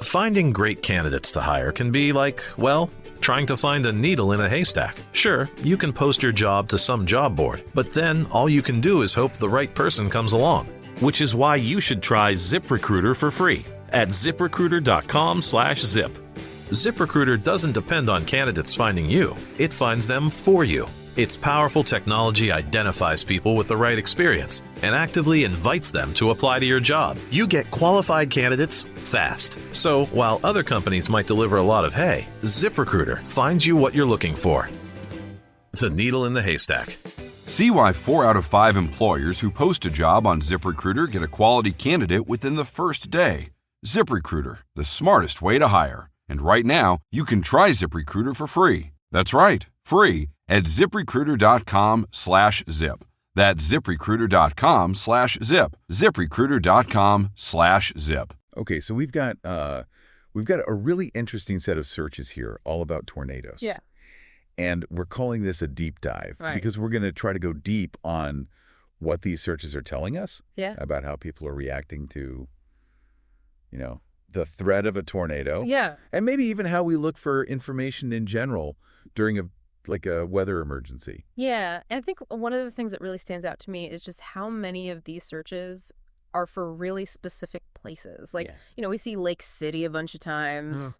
Finding great candidates to hire can be like, well, trying to find a needle in a haystack. Sure, you can post your job to some job board, but then all you can do is hope the right person comes along. Which is why you should try ZipRecruiter for free at ziprecruiter.com/zip. ZipRecruiter doesn't depend on candidates finding you. It finds them for you. Its powerful technology identifies people with the right experience and actively invites them to apply to your job. You get qualified candidates fast. So while other companies might deliver a lot of hay, ZipRecruiter finds you what you're looking for. The needle in the haystack. See why 4 out of 5 employers who post a job on ZipRecruiter get a quality candidate within the first day. ZipRecruiter, the smartest way to hire. And right now, you can try ZipRecruiter for free. That's right, free at ziprecruiter.com/zip. That's ziprecruiter.com/zip. ziprecruiter.com/zip. Okay, so we've got a really interesting set of searches here, all about tornadoes. Yeah. And we're calling this a deep dive because we're going to try to go deep on what these searches are telling us about how people are reacting to, the threat of a tornado. Yeah. And maybe even how we look for information in general during a weather emergency. Yeah. And I think one of the things that really stands out to me is just how many of these searches are for really specific places. Like, we see Lake City a bunch of times,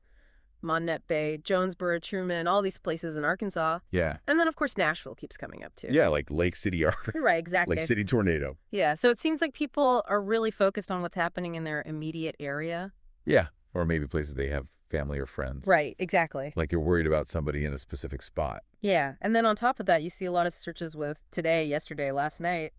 Monnet Bay, Jonesboro, Truman, all these places in Arkansas. Yeah. And then, of course, Nashville keeps coming up, too. Yeah, like Lake City. Right, exactly. Lake City tornado. Yeah. So it seems like people are really focused on what's happening in their immediate area. Yeah. Or maybe places they have family or friends. Right, exactly. Like they're worried about somebody in a specific spot. Yeah. And then on top of that, you see a lot of searches with today, yesterday, last night.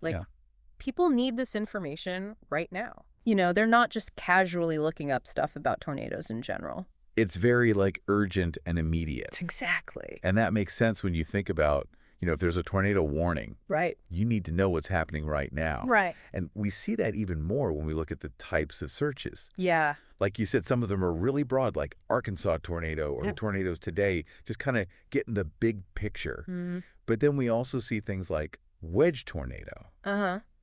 People need this information right now. They're not just casually looking up stuff about tornadoes in general. It's very urgent and immediate. Exactly. And that makes sense when you think about, if there's a tornado warning. Right. You need to know what's happening right now. Right. And we see that even more when we look at the types of searches. Yeah. Like you said, some of them are really broad, like Arkansas tornado or tornadoes today, just kind of getting the big picture. Mm-hmm. But then we also see things like wedge tornado,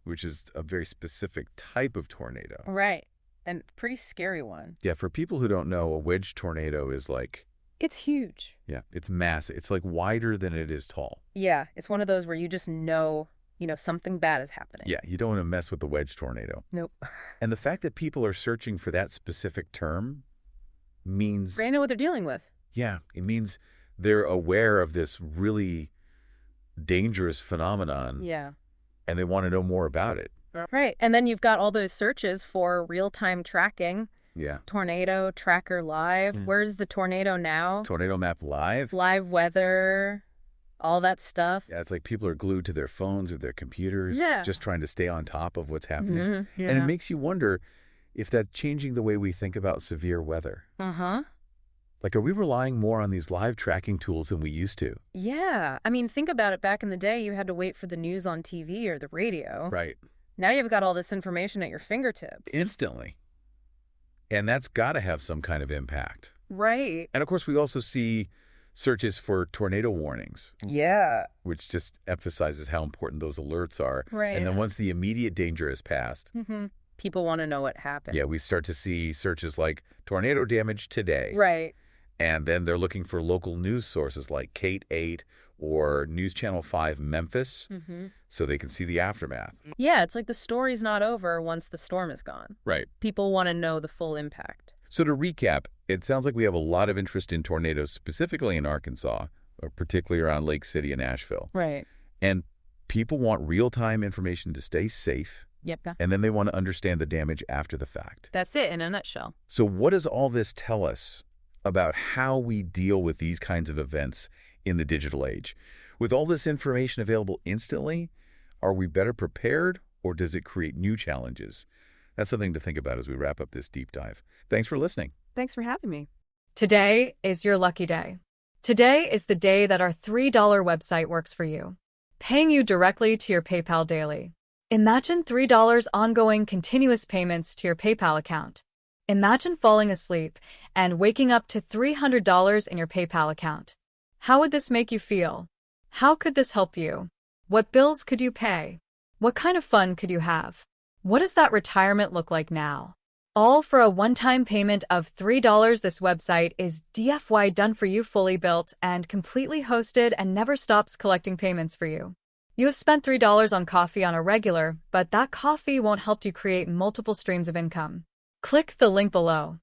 which is a very specific type of tornado. Right. And pretty scary one. Yeah, for people who don't know, a wedge tornado is it's huge. Yeah, it's massive. It's wider than it is tall. Yeah, it's one of those where you just know, something bad is happening. Yeah, you don't want to mess with the wedge tornado. Nope. And the fact that people are searching for that specific term means they know what they're dealing with. Yeah, it means they're aware of this really dangerous phenomenon. Yeah. And they want to know more about it. Right. And then you've got all those searches for real-time tracking. Yeah. Tornado Tracker Live. Where's the tornado now? Tornado Map Live. Live weather. All that stuff. Yeah, it's like people are glued to their phones or their computers, just trying to stay on top of what's happening. Mm-hmm. Yeah. And it makes you wonder if that's changing the way we think about severe weather. Uh-huh. Are we relying more on these live tracking tools than we used to? Yeah. I mean, think about it. Back in the day, you had to wait for the news on TV or the radio. Right. Now you've got all this information at your fingertips. Instantly. And that's got to have some kind of impact. Right. And of course, we also see searches for tornado warnings. Yeah. Which just emphasizes how important those alerts are. Right. And then once the immediate danger is passed, people want to know what happened. Yeah, we start to see searches like tornado damage today. Right. And then they're looking for local news sources like Kate 8 or News Channel 5 Memphis, so they can see the aftermath. Yeah, it's like the story's not over once the storm is gone. Right. People want to know the full impact. So to recap, it sounds like we have a lot of interest in tornadoes, specifically in Arkansas, particularly around Lake City and Nashville. Right. And people want real-time information to stay safe. Yep. And then they want to understand the damage after the fact. That's it in a nutshell. So what does all this tell us about how we deal with these kinds of events in the digital age? With all this information available instantly, are we better prepared, or does it create new challenges? That's something to think about as we wrap up this deep dive. Thanks for listening. Thanks for having me. Today is your lucky day. Today is the day that our $3 website works for you, paying you directly to your PayPal daily. Imagine $3 ongoing continuous payments to your PayPal account. Imagine falling asleep and waking up to $300 in your PayPal account. How would this make you feel? How could this help you? What bills could you pay? What kind of fun could you have? What does that retirement look like now? All for a one-time payment of $3. This website is DFY done for you, fully built and completely hosted, and never stops collecting payments for you. You have spent $3 on coffee on a regular, but that coffee won't help you create multiple streams of income. Click the link below.